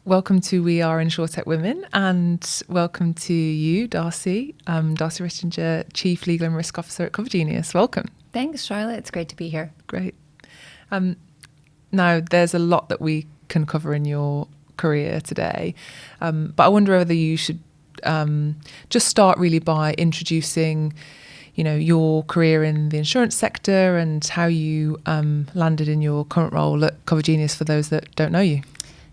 welcome to We Are InsurTech Women, and welcome to you, Darcy. Darcy Rittinger, Chief Legal and Risk Officer at Cover Genius. Welcome. Thanks, Charlotte. It's great to be here. Great. Now, there's a lot that we can cover in your career today, but I wonder whether you should just start really by introducing, your career in the insurance sector and how you landed in your current role at Cover Genius for those that don't know you.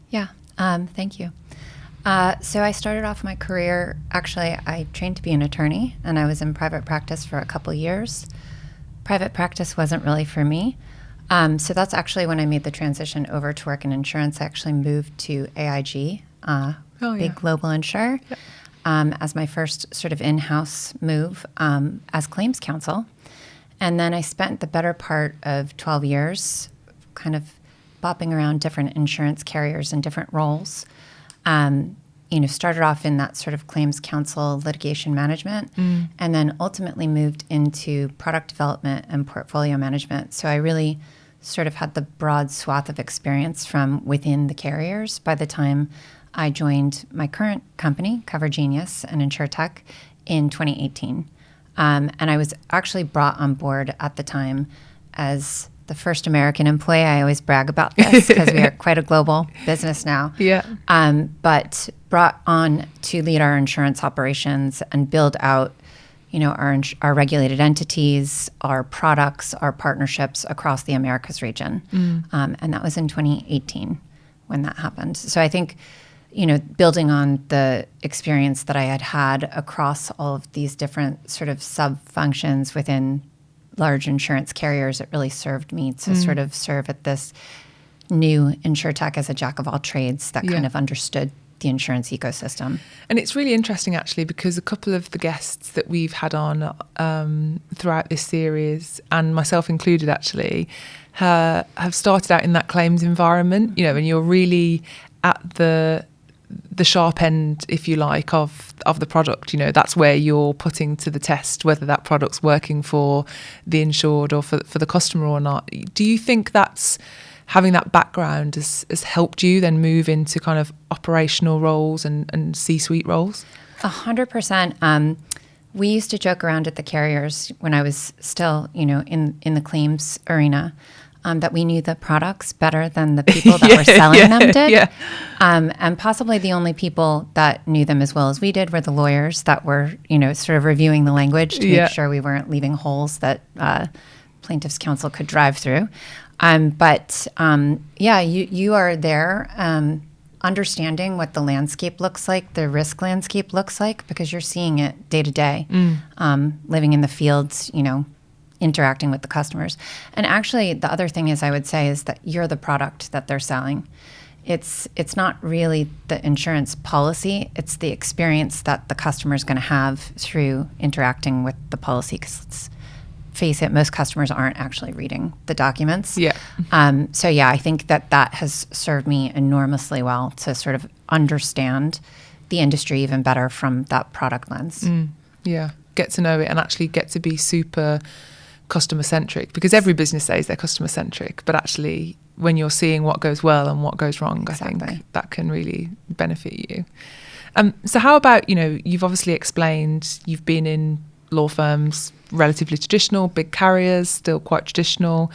Yeah, thank you. So I started off my career, actually, I trained to be an attorney, and I was in private practice for a couple years. Private practice wasn't really for me. So that's actually when I made the transition over to work in insurance. I actually moved to AIG, big global insurer, as my first sort of in-house move as claims counsel. And then I spent the better part of 12 years kind of bopping around different insurance carriers in different roles. Started off in that sort of claims counsel, litigation management, and then ultimately moved into product development and portfolio management. So I really sort of had the broad swath of experience from within the carriers by the time I joined my current company, Cover Genius and InsurTech, in 2018. And I was actually brought on board at the time as the first American employee. I always brag about this because we are quite a global business now. Yeah. But brought on to lead our insurance operations and build out, our regulated entities, our products, our partnerships across the Americas region. And that was in 2018 when that happened. So I think, building on the experience that I had across all of these different sort of sub-functions within large insurance carriers, it really served me to sort of serve at this new InsurTech as a jack of all trades that kind of understood the insurance ecosystem. And it's really interesting, actually, because a couple of the guests that we've had on throughout this series, and myself included, actually, have started out in that claims environment, and you're really at the sharp end, if you like, of the product. That's where you're putting to the test whether that product's working for the insured or for the customer or not. Do you think that's having that background has helped you then move into kind of operational roles and C-suite roles? 100%. We used to joke around at the carriers when I was still, in the claims arena, that we knew the products better than the people that were selling them did. Yeah. And possibly the only people that knew them as well as we did were the lawyers that were, sort of reviewing the language to make sure we weren't leaving holes that plaintiff's counsel could drive through. You are there understanding what the landscape looks like, the risk landscape looks like, because you're seeing it day to day, living in the fields, interacting with the customers. And actually, the other thing I would say is that you're the product that they're selling. It's not really the insurance policy, it's the experience that the customer is going to have through interacting with the policy, because let's face it, most customers aren't actually reading the documents. Yeah. I think that has served me enormously well to sort of understand the industry even better from that product lens. Yeah, get to know it and actually get to be super customer centric, because every business says they're customer centric, but actually when you're seeing what goes well and what goes wrong, Exactly. I think that can really benefit you. So how about, you've obviously explained you've been in law firms, relatively traditional, big carriers, still quite traditional.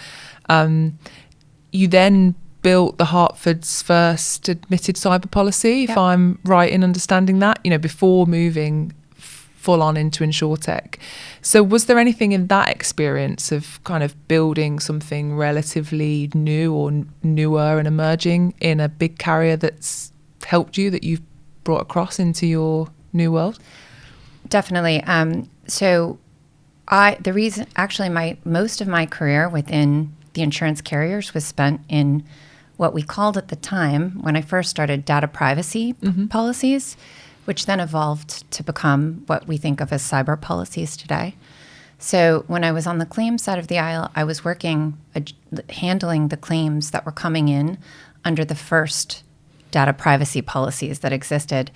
You then built the Hartford's first admitted cyber policy, if I'm right in understanding that, before moving full on into InsurTech. So was there anything in that experience of kind of building something relatively new or newer and emerging in a big carrier that's helped you, that you've brought across into your new world? Definitely. Most of my career within the insurance carriers was spent in what we called at the time, when I first started, data privacy policies, which then evolved to become what we think of as cyber policies today. So when I was on the claims side of the aisle, I was handling the claims that were coming in under the first data privacy policies that existed.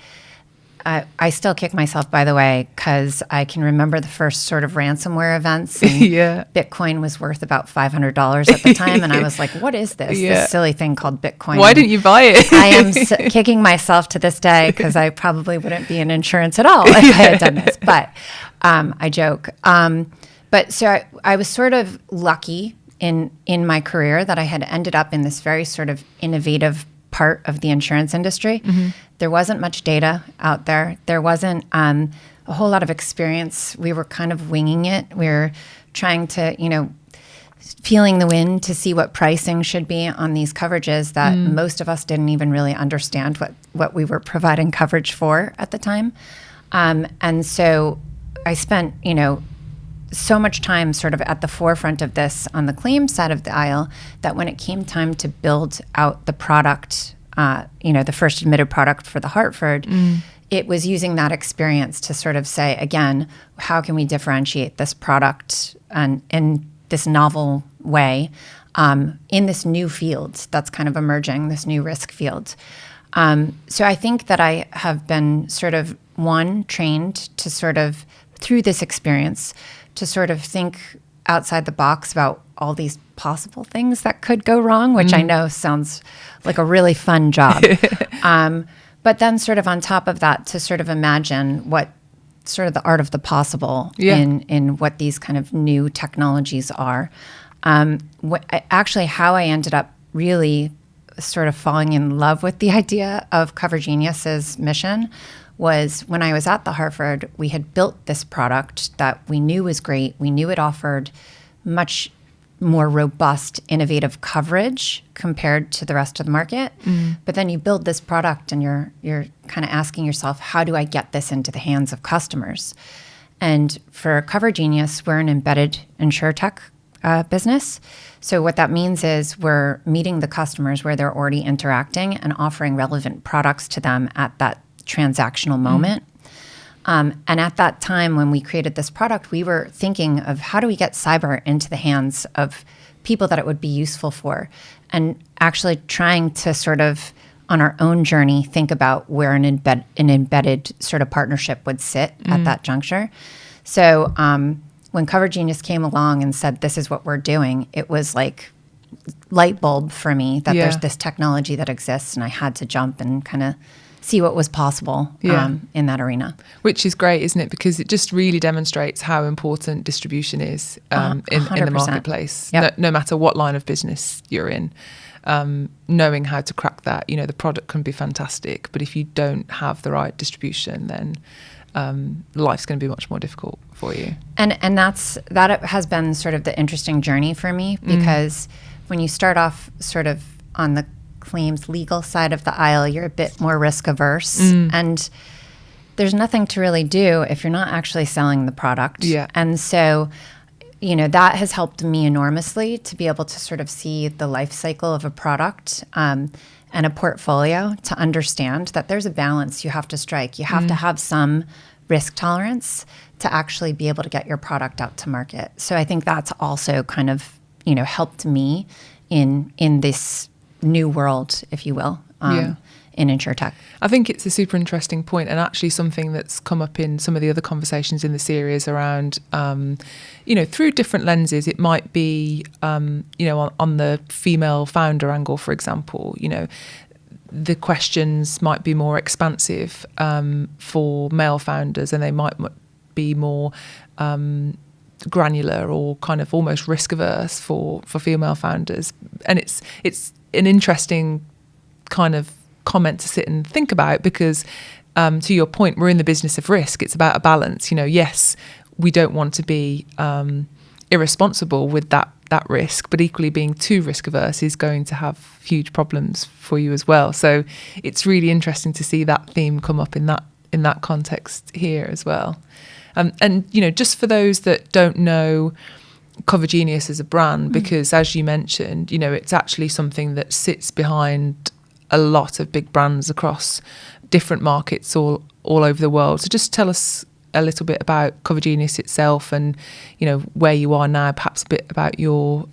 I still kick myself, by the way, because I can remember the first sort of ransomware events. And Yeah. Bitcoin was worth about $500 at the time. And I was like, what is this? Yeah. This silly thing called Bitcoin. Why didn't you buy it? I am kicking myself to this day because I probably wouldn't be in insurance at all if I had done this. But I joke. But so I was sort of lucky in my career that I had ended up in this very sort of innovative part of the insurance industry. Mm-hmm. There wasn't much data out there. There wasn't a whole lot of experience. We were kind of winging it. We were trying to, feeling the wind to see what pricing should be on these coverages that most of us didn't even really understand what we were providing coverage for at the time. And so I spent, so much time sort of at the forefront of this on the claims side of the aisle that when it came time to build out the product, the first admitted product for the Hartford, it was using that experience to sort of say, again, how can we differentiate this product and in this novel way in this new field that's kind of emerging, this new risk field. So I think that I have been sort of, trained to sort of, through this experience, to sort of think outside the box about all these possible things that could go wrong, which I know sounds like a really fun job. But then sort of on top of that, to sort of imagine what sort of the art of the possible in what these kind of new technologies are. Actually, how I ended up really sort of falling in love with the idea of Cover Genius's mission was when I was at the Hartford, we had built this product that we knew was great. We knew it offered much more robust, innovative coverage compared to the rest of the market. But then you build this product and you're kind of asking yourself, how do I get this into the hands of customers? And for Cover Genius, we're an embedded InsurTech business. So what that means is we're meeting the customers where they're already interacting and offering relevant products to them at that transactional moment. And at that time when we created this product, we were thinking of how do we get cyber into the hands of people that it would be useful for, and actually trying to sort of on our own journey think about where an embedded sort of partnership would sit at that juncture. So when Cover Genius came along and said, this is what we're doing, it was like light bulb for me that there's this technology that exists, and I had to jump and kind of see what was possible in that arena. Which is great, isn't it? Because it just really demonstrates how important distribution is in the marketplace, no matter what line of business you're in. Knowing how to crack that, the product can be fantastic, but if you don't have the right distribution, then life's going to be much more difficult for you. And that has been sort of the interesting journey for me, because when you start off sort of on the claims legal side of the aisle, you're a bit more risk averse, and there's nothing to really do if you're not actually selling the product. And so that has helped me enormously to be able to sort of see the life cycle of a product and a portfolio, to understand that there's a balance you have to strike. You have to have some risk tolerance to actually be able to get your product out to market. So I think that's also kind of helped me in this new world, if you will, in InsurTech. I think it's a super interesting point, and actually something that's come up in some of the other conversations in the series around, through different lenses. It might be, on the female founder angle, for example, the questions might be more expansive for male founders, and they might be more granular or kind of almost risk averse for female founders. And it's an interesting kind of comment to sit and think about, because to your point, we're in the business of risk. It's about a balance. Yes, we don't want to be irresponsible with that risk, but equally being too risk averse is going to have huge problems for you as well. So it's really interesting to see that theme come up in that context here as well. And just for those that don't know Cover Genius as a brand, because as you mentioned, it's actually something that sits behind a lot of big brands across different markets all over the world. So just tell us a little bit about Cover Genius itself, and where you are now, perhaps a bit about your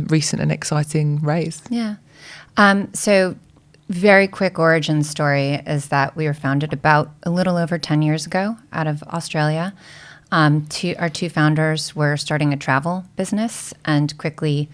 recent and exciting raise. So very quick origin story is that we were founded about a little over 10 years ago out of Australia. Our two founders were starting a travel business and quickly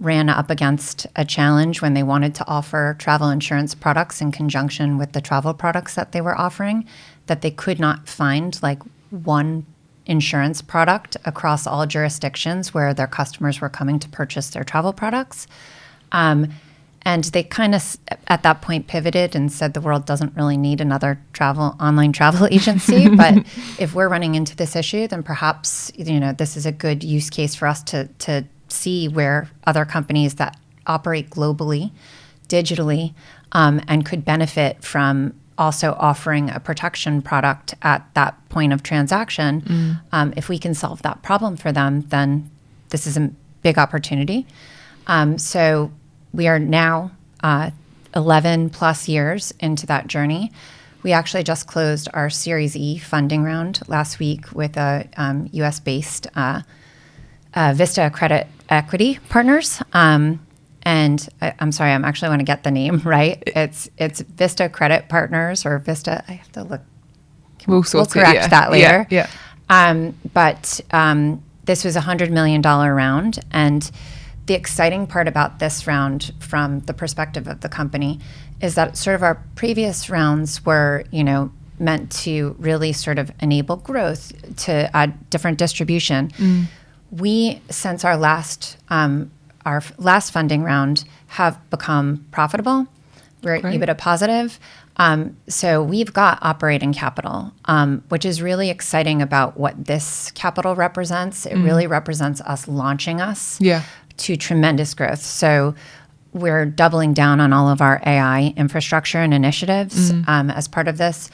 ran up against a challenge when they wanted to offer travel insurance products in conjunction with the travel products that they were offering, that they could not find like one insurance product across all jurisdictions where their customers were coming to purchase their travel products. And they kind of, at that point, pivoted and said the world doesn't really need another online travel agency. But if we're running into this issue, then perhaps, this is a good use case for us to see where other companies that operate globally, digitally, and could benefit from also offering a protection product at that point of transaction. If we can solve that problem for them, then this is a big opportunity. So we are now 11 plus years into that journey. We actually just closed our Series E funding round last week with a US-based Vista Credit Equity Partners. And I'm sorry, I'm actually want to get the name right. It's Vista Credit Partners or Vista. I have to look. We'll correct that later. Yeah. But this was a $100 million round. And the exciting part about this round from the perspective of the company is that sort of our previous rounds were, meant to really sort of enable growth to add different distribution. We, since our last funding round, have become profitable. We're EBITDA positive. So we've got operating capital, which is really exciting about what this capital represents. It really represents us launching us to tremendous growth. So we're doubling down on all of our AI infrastructure and initiatives as part of this,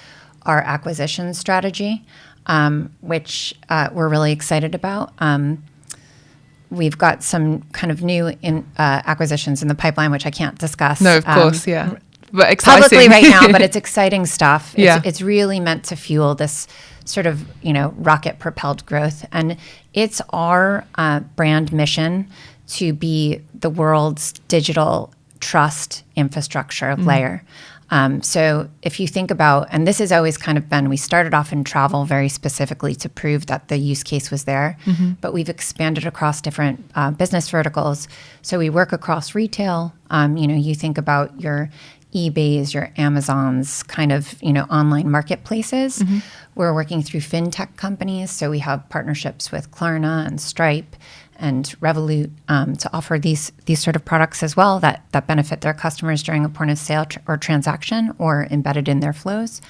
our acquisition strategy, which we're really excited about. We've got some kind of new acquisitions in the pipeline, which I can't discuss. No, of course, yeah. But exciting. Publicly right now, but it's exciting stuff. It's really meant to fuel this sort of, rocket-propelled growth. And it's our brand mission to be the world's digital trust infrastructure layer. So if you think about, and this has always kind of been, we started off in travel very specifically to prove that the use case was there, but we've expanded across different business verticals. So we work across retail. You think about your eBays, your Amazons, kind of, online marketplaces. We're working through fintech companies. So we have partnerships with Klarna and Stripe and Revolut to offer these sort of products as well that benefit their customers during a point of sale or transaction or embedded in their flows.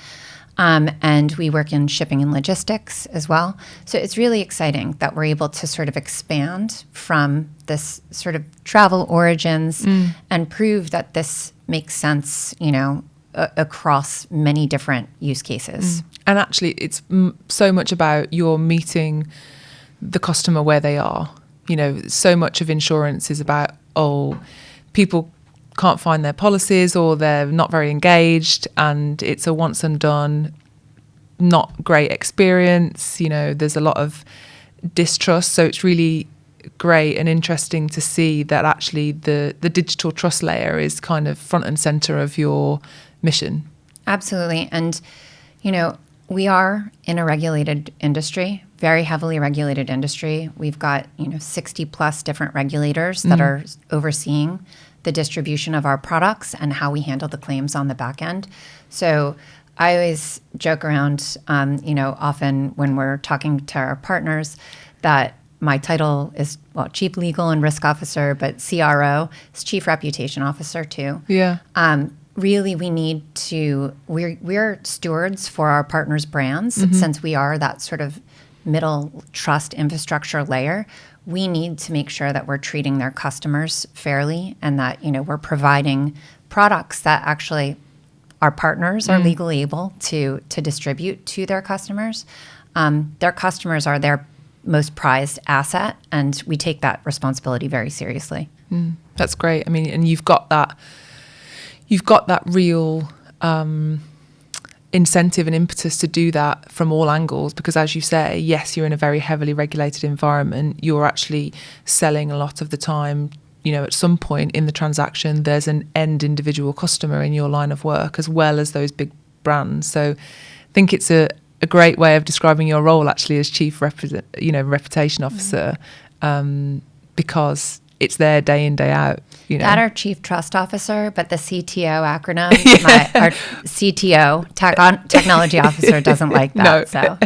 And we work in shipping and logistics as well. So it's really exciting that we're able to sort of expand from this sort of travel origins and prove that this makes sense, across many different use cases. And actually, it's so much about you're meeting the customer where they are. So much of insurance is about, people can't find their policies or they're not very engaged and it's a once and done, not great experience. There's a lot of distrust. So it's really great and interesting to see that actually the digital trust layer is kind of front and center of your mission. Absolutely. And, we are in a regulated industry, very heavily regulated industry. We've got, 60 plus different regulators that are overseeing the distribution of our products and how we handle the claims on the back end. So I always joke around, often when we're talking to our partners that my title is, Chief Legal and Risk Officer, but CRO is Chief Reputation Officer too. Yeah. Really, we're stewards for our partners' brands. Since we are that sort of middle trust infrastructure layer, we need to make sure that we're treating their customers fairly and that, we're providing products that actually our partners are legally able to distribute to their customers. Their customers are their most prized asset, and we take that responsibility very seriously. That's great. I mean, and you've got that real incentive and impetus to do that from all angles, because as you say, yes, you're in a very heavily regulated environment. You're actually selling a lot of the time at some point in the transaction, there's an end individual customer in your line of work as well as those big brands. So I think it's a great way of describing your role actually as chief reputation officer, because it's there day in, day out. That our chief trust officer, but the CTO acronym, our CTO, technology officer, doesn't like that. No. So,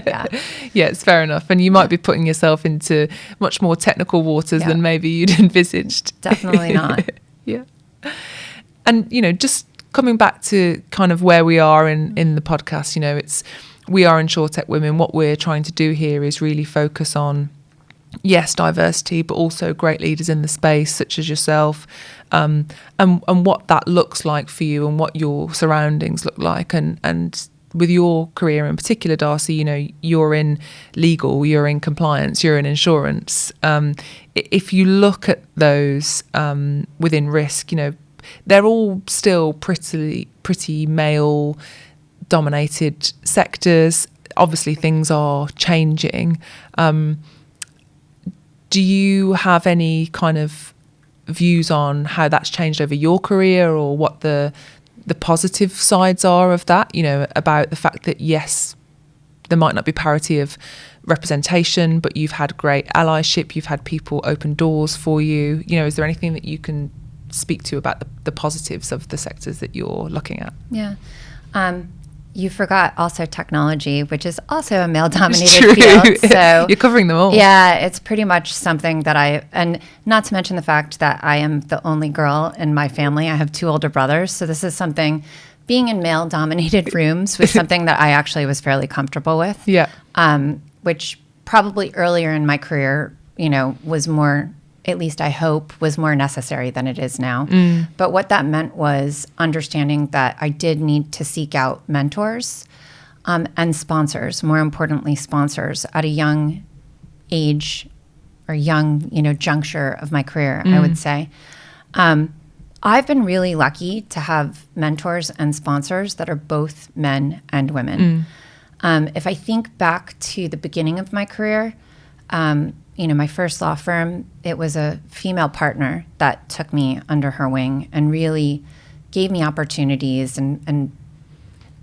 yeah, it's fair enough. And you might be putting yourself into much more technical waters than maybe you'd envisaged. Definitely not. Yeah. And, just coming back to kind of where we are in the podcast, we are InsurTech Women. What we're trying to do here is really focus on, yes, diversity, but also great leaders in the space, such as yourself, and what that looks like for you and what your surroundings look like. And with your career in particular, Darcy, you're in legal, you're in compliance, you're in insurance. If you look at those within risk, they're all still pretty male dominated sectors. Obviously things are changing. Do you have any kind of views on how that's changed over your career, or what the positive sides are of that, about the fact that, yes, there might not be parity of representation, but you've had great allyship, you've had people open doors for you. Is there anything that you can speak to about the positives of the sectors that you're looking at? Yeah. You forgot also technology, which is also a male-dominated field. So you're covering them all. Yeah, it's pretty much something that and not to mention the fact that I am the only girl in my family. I have 2 older brothers. So this is something, being in male-dominated rooms was something that I actually was fairly comfortable with. Yeah. Which probably earlier in my career, was more, at least I hope, was more necessary than it is now. But what that meant was understanding that I did need to seek out mentors and sponsors, more importantly, sponsors at a young age or young, juncture of my career, I would say. I've been really lucky to have mentors and sponsors that are both men and women. If I think back to the beginning of my career, my first law firm, it was a female partner that took me under her wing and really gave me opportunities and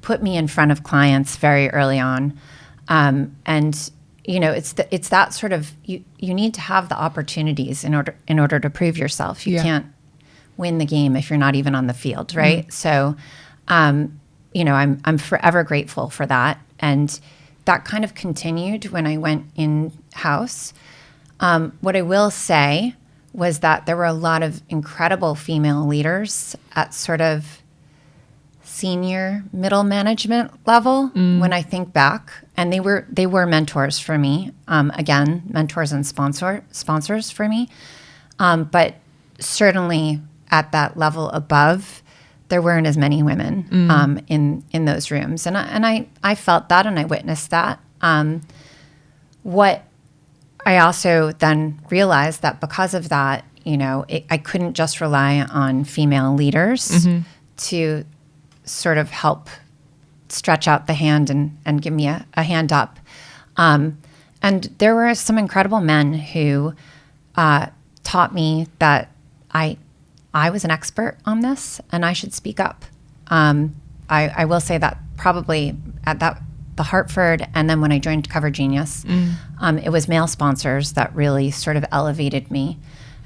put me in front of clients very early on. It's that sort of, you need to have the opportunities in order to prove yourself. You can't win the game if you're not even on the field, right? So, I'm forever grateful for that. And that kind of continued when I went in-house. What I will say was that there were a lot of incredible female leaders at sort of senior middle management level when I think back, and they were mentors for me. Again, mentors and sponsors for me. But certainly at that level above, there weren't as many women in those rooms, and I felt that and I witnessed that. What I also then realized that because of that, I couldn't just rely on female leaders to sort of help stretch out the hand and give me a hand up. And there were some incredible men who taught me that I was an expert on this and I should speak up. I will say that probably at the Hartford, and then when I joined Cover Genius, it was male sponsors that really sort of elevated me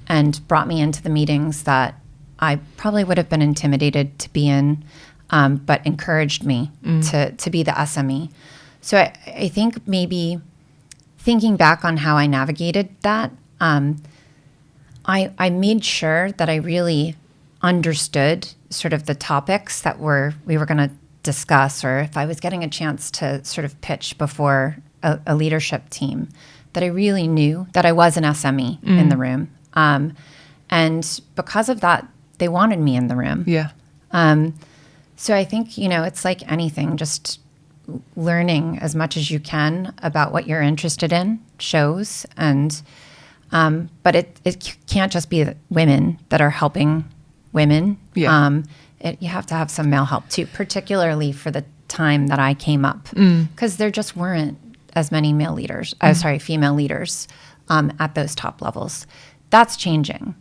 and brought me into the meetings that I probably would have been intimidated to be in, but encouraged me to be the SME. So I think maybe thinking back on how I navigated that, I made sure that I really understood sort of the topics that we were going to discuss, or if I was getting a chance to sort of pitch before a leadership team, that I really knew that I was an SME in the room. And because of that, they wanted me in the room. Yeah. So I think, it's like anything, just learning as much as you can about what you're interested in shows. And but it can't just be women that are helping women. Yeah. You have to have some male help too, particularly for the time that I came up, because there just weren't as many female leaders at those top levels. That's changing.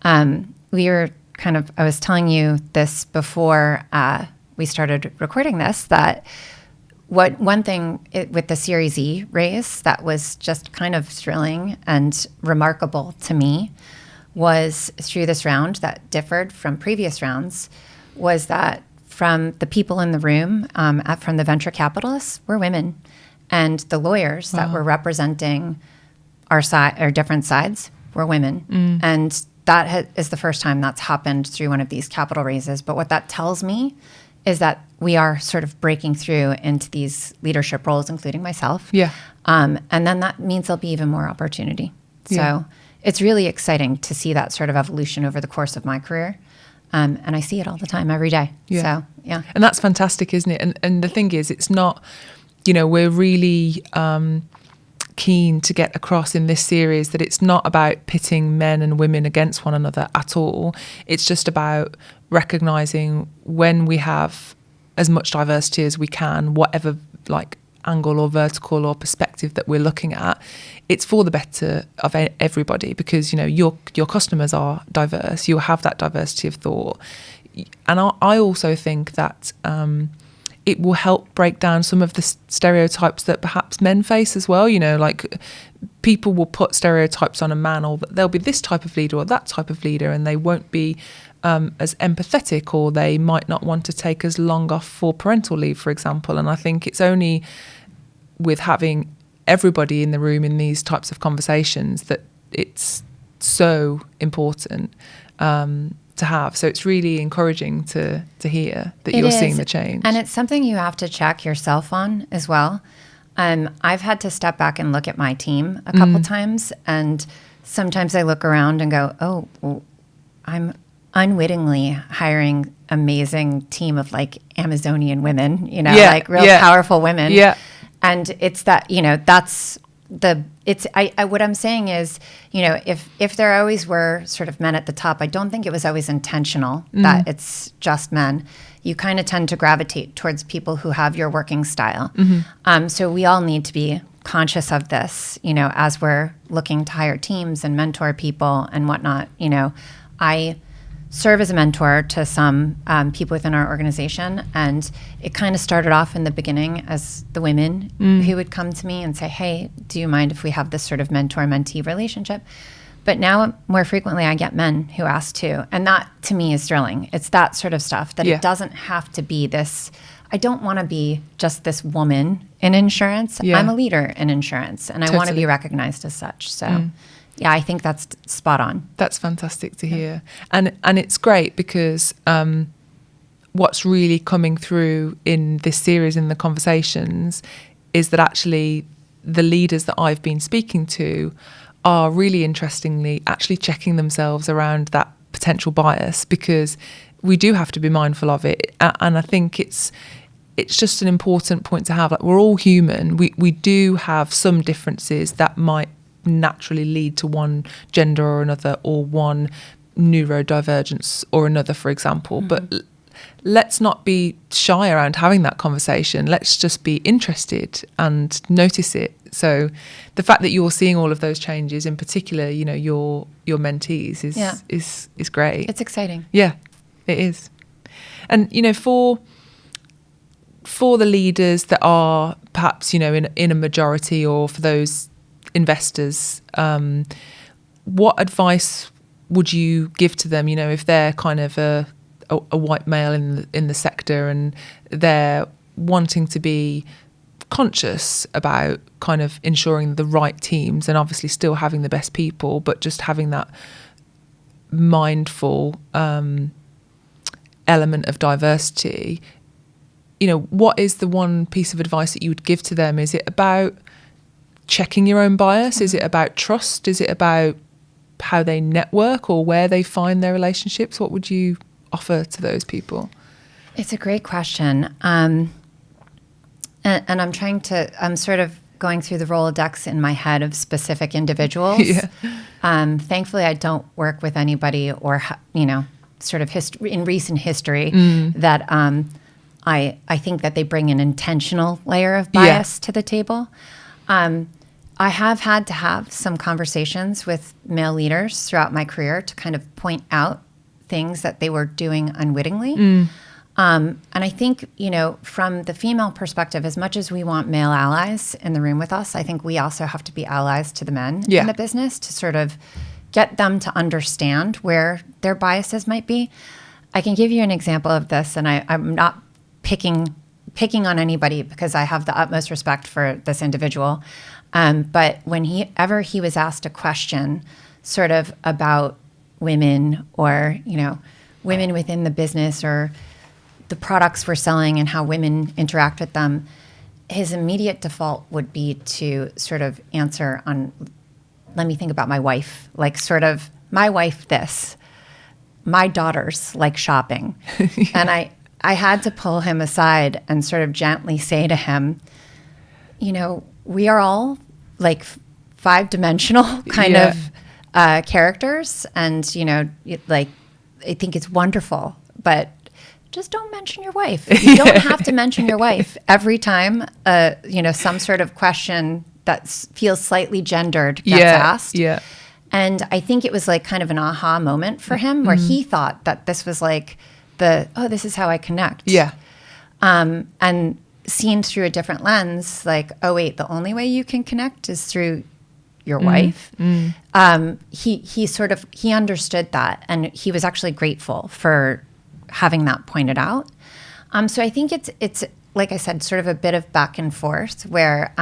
I was telling you this before we started recording this, that one thing with the Series E raise that was just kind of thrilling and remarkable to me was through this round that differed from previous rounds was that from the people in the room, from the venture capitalists, were women. And the lawyers that were representing our different sides were women. And that is the first time that's happened through one of these capital raises. But what that tells me is that we are sort of breaking through into these leadership roles, including myself. Yeah. And then that means there'll be even more opportunity. So it's really exciting to see that sort of evolution over the course of my career. And I see it all the time, every day. Yeah. So, yeah. And that's fantastic, isn't it? And the thing is, it's not, we're really keen to get across in this series that it's not about pitting men and women against one another at all. It's just about recognizing when we have as much diversity as we can, whatever angle or vertical or perspective that we're looking at, it's for the better of everybody, because your customers are diverse. You have that diversity of thought, and I also think that it will help break down some of the stereotypes that perhaps men face as well. People will put stereotypes on a man, or there'll be this type of leader or that type of leader, and they won't be as empathetic, or they might not want to take as long off for parental leave, for example. And I think it's only with having everybody in the room in these types of conversations that it's so important to have. So it's really encouraging to hear that you're seeing the change. And it's something you have to check yourself on as well. I've had to step back and look at my team a couple times, and sometimes I look around and go, oh, well, I'm unwittingly hiring amazing team of Amazonian women, real powerful women. Yeah. And it's that, that's what I'm saying is, if there always were sort of men at the top, I don't think it was always intentional that it's just men. You kind of tend to gravitate towards people who have your working style. So we all need to be conscious of this, as we're looking to hire teams and mentor people and whatnot. I serve as a mentor to some people within our organization, and it kind of started off in the beginning as the women who would come to me and say, hey, do you mind if we have this sort of mentor-mentee relationship? But now more frequently I get men who ask too, and that to me is thrilling. It's that sort of stuff that it doesn't have to be this. I don't want to be just this woman in insurance. I'm a leader in insurance, and I want to be recognized as such. So yeah, I think that's spot on. That's fantastic to hear. And it's great because what's really coming through in this series, in the conversations, is that actually the leaders that I've been speaking to are really interestingly actually checking themselves around that potential bias, because we do have to be mindful of it. And I think it's just an important point to have. We're all human. We do have some differences that might naturally lead to one gender or another, or one neurodivergence or another, for example. But let's not be shy around having that conversation. Let's just be interested and notice it. So the fact that you're seeing all of those changes, in particular, your mentees, is great. It's exciting. Yeah, it is. And for the leaders that are perhaps in a majority, or for those investors, what advice would you give to them, if they're kind of a white male in the sector, and they're wanting to be conscious about kind of ensuring the right teams, and obviously still having the best people, but just having that mindful element of diversity? What is the one piece of advice that you would give to them? Is it about checking your own bias? Is it about trust? Is it about how they network or where they find their relationships? What would you offer to those people? It's a great question. And I'm sort of going through the Rolodex in my head of specific individuals. Thankfully, I don't work with anybody or, sort of in recent history that I think that they bring an intentional layer of bias to the table. I have had to have some conversations with male leaders throughout my career to kind of point out things that they were doing unwittingly. And I think, from the female perspective, as much as we want male allies in the room with us, I think we also have to be allies to the men in the business to sort of get them to understand where their biases might be. I can give you an example of this, and I'm not picking on anybody because I have the utmost respect for this individual. But whenever he was asked a question sort of about women or, women within the business or the products we're selling and how women interact with them, his immediate default would be to sort of answer on, let me think about my wife, like sort of my wife this, my daughters like shopping. And I had to pull him aside and sort of gently say to him, we are all like five-dimensional kind of characters. And, like, I think it's wonderful, but just don't mention your wife. You don't have to mention your wife every time, some sort of question that feels slightly gendered gets asked. Yeah. And I think it was like kind of an aha moment for him where he thought that this was like this is how I connect. Yeah. And seen through a different lens, like, oh wait, the only way you can connect is through your wife. He understood that, and he was actually grateful for having that pointed out. So I think it's like I said, sort of a bit of back and forth where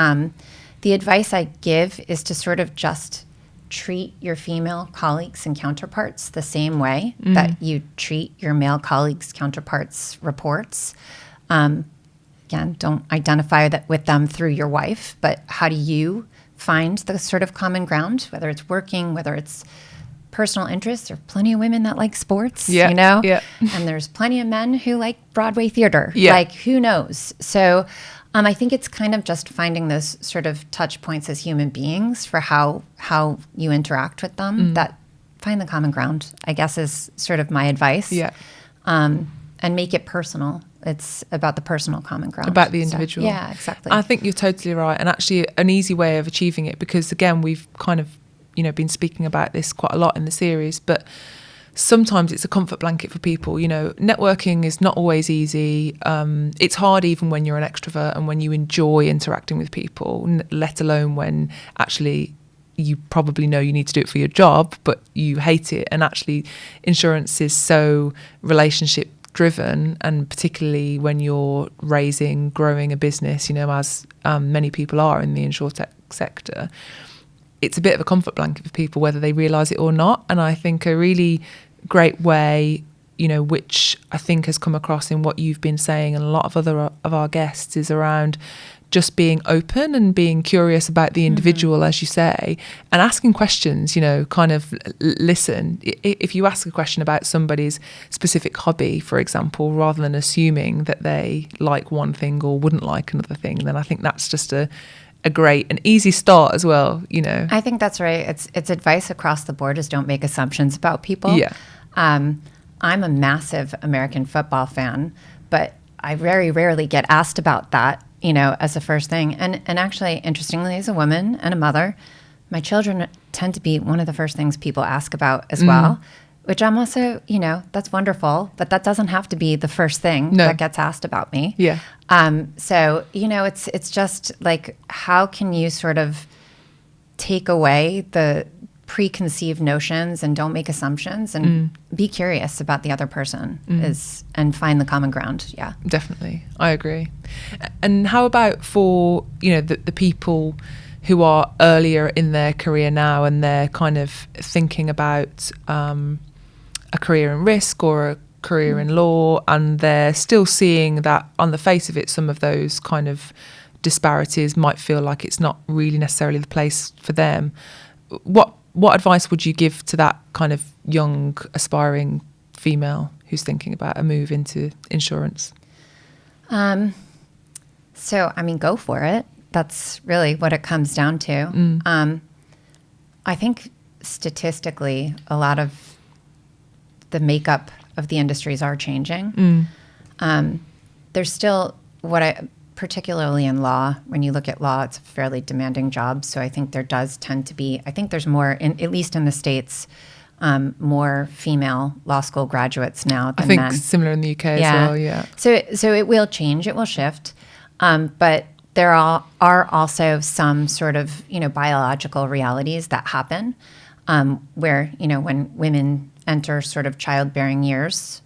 the advice I give is to sort of just treat your female colleagues and counterparts the same way that you treat your male colleagues, counterparts, reports. Again, don't identify that with them through your wife, but how do you find the sort of common ground, whether it's working, whether it's personal interests. There are plenty of women that like sports, and there's plenty of men who like Broadway theater. Like, who knows? So I think it's kind of just finding those sort of touch points as human beings for how you interact with them that find the common ground, I guess, is sort of my advice. And make it personal. It's about the personal common ground. About the individual. So, yeah, exactly. I think you're totally right. And actually an easy way of achieving it, because again, we've kind of, been speaking about this quite a lot in the series, but sometimes it's a comfort blanket for people. Networking is not always easy. It's hard even when you're an extrovert and when you enjoy interacting with people, let alone when actually you probably know you need to do it for your job, but you hate it. And actually insurance is so relationship driven, and particularly when you're growing a business, as many people are in the InsurTech sector, it's a bit of a comfort blanket for people, whether they realise it or not. And I think a really great way, which I think has come across in what you've been saying and a lot of other of our guests, is around just being open and being curious about the individual, as you say, and asking questions, kind of listen. If you ask a question about somebody's specific hobby, for example, rather than assuming that they like one thing or wouldn't like another thing, then I think that's just a great and easy start as well, I think that's right. It's advice across the board is don't make assumptions about people. Yeah. I'm a massive American football fan, but I very rarely get asked about that, as a first thing. And actually, interestingly, as a woman and a mother, my children tend to be one of the first things people ask about as well, which I'm also, that's wonderful, but that doesn't have to be the first thing that gets asked about me. Yeah. So, it's just like, how can you sort of take away the preconceived notions and don't make assumptions and be curious about the other person and find the common ground. Yeah, definitely. I agree. And how about for, the people who are earlier in their career now and they're kind of thinking about a career in risk or a career in law, and they're still seeing that on the face of it, some of those kind of disparities might feel like it's not really necessarily the place for them. What advice would you give to that kind of young, aspiring female who's thinking about a move into insurance? So, go for it. That's really what it comes down to. I think statistically, a lot of the makeup of the industries are changing. There's still particularly in law, when you look at law, it's a fairly demanding job. So I think there does tend to be, I think there's more, at least in the States, more female law school graduates now than men. I think similar in the UK as well, yeah. So it will change, it will shift. But there are also some sort of, biological realities that happen where, when women enter sort of childbearing years,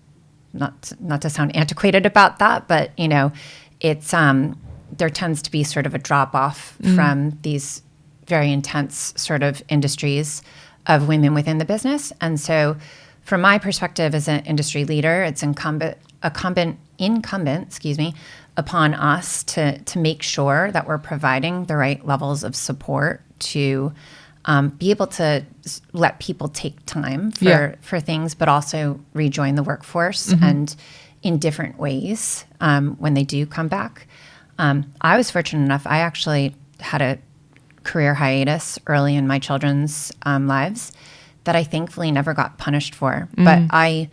not to sound antiquated about that, but, it's there tends to be sort of a drop off from these very intense sort of industries of women within the business. And so from my perspective as an industry leader, it's incumbent, upon us to make sure that we're providing the right levels of support to be able to let people take time for things, but also rejoin the workforce and in different ways when they do come back. I was fortunate enough, I actually had a career hiatus early in my children's lives that I thankfully never got punished for. But I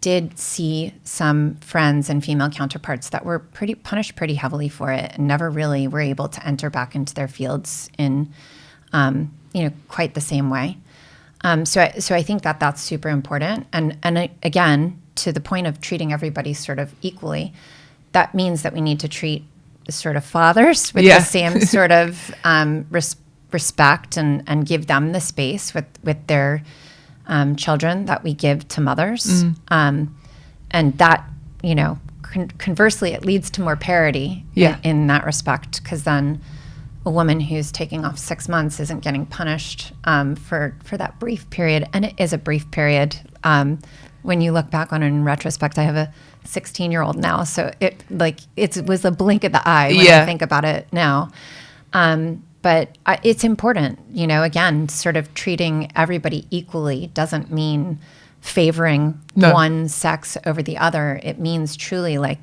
did see some friends and female counterparts that were punished pretty heavily for it and never really were able to enter back into their fields in quite the same way. So I think that that's super important. And again, to the point of treating everybody sort of equally, that means that we need to treat the sort of fathers with the same sort of respect and give them the space with their children that we give to mothers. And that, conversely, it leads to more parity in that respect, because then a woman who's taking off 6 months isn't getting punished for that brief period. And it is a brief period. When you look back on it in retrospect, I have a 16-year-old now, so it was a blink of the eye when I think about it now. But it's important, again, sort of treating everybody equally doesn't mean favoring one sex over the other. It means truly like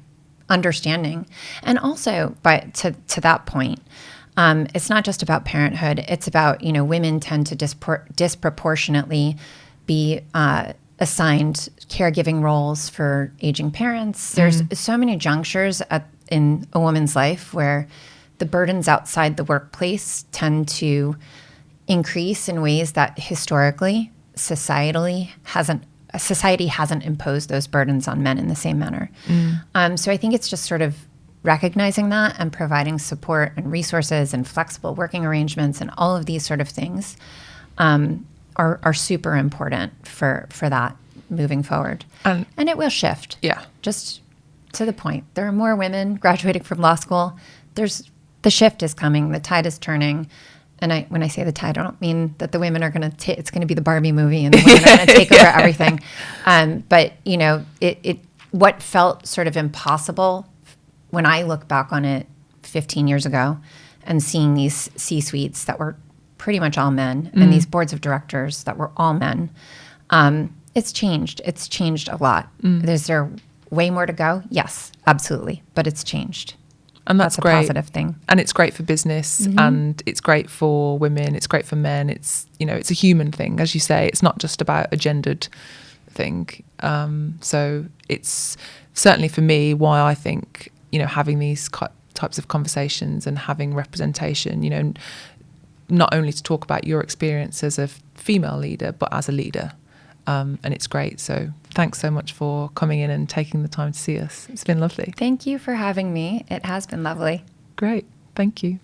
understanding. And also, to that point, it's not just about parenthood. It's about, women tend to disproportionately be assigned caregiving roles for aging parents. There's so many junctures in a woman's life where the burdens outside the workplace tend to increase in ways that historically, society hasn't imposed those burdens on men in the same manner. So I think it's just sort of recognizing that and providing support and resources and flexible working arrangements and all of these sort of things are super important for that moving forward. And it will shift. Yeah. Just to the point. There are more women graduating from law school. The shift is coming. The tide is turning. And when I say the tide, I don't mean that the women are going to it's going to be the Barbie movie and the women are going to take over everything. But, what felt sort of impossible when I look back on it 15 years ago and seeing these C-suites that were pretty much all men and these boards of directors that were all men, it's changed. It's changed a lot. Is there way more to go? Yes, absolutely. But it's changed. And that's great. A positive thing. And it's great for business and it's great for women. It's great for men. It's, it's a human thing. As you say, it's not just about a gendered thing. So it's certainly for me why I think, having these types of conversations and having representation, not only to talk about your experience as a female leader, but as a leader. And it's great. So thanks so much for coming in and taking the time to see us. It's been lovely. Thank you for having me. It has been lovely. Great. Thank you.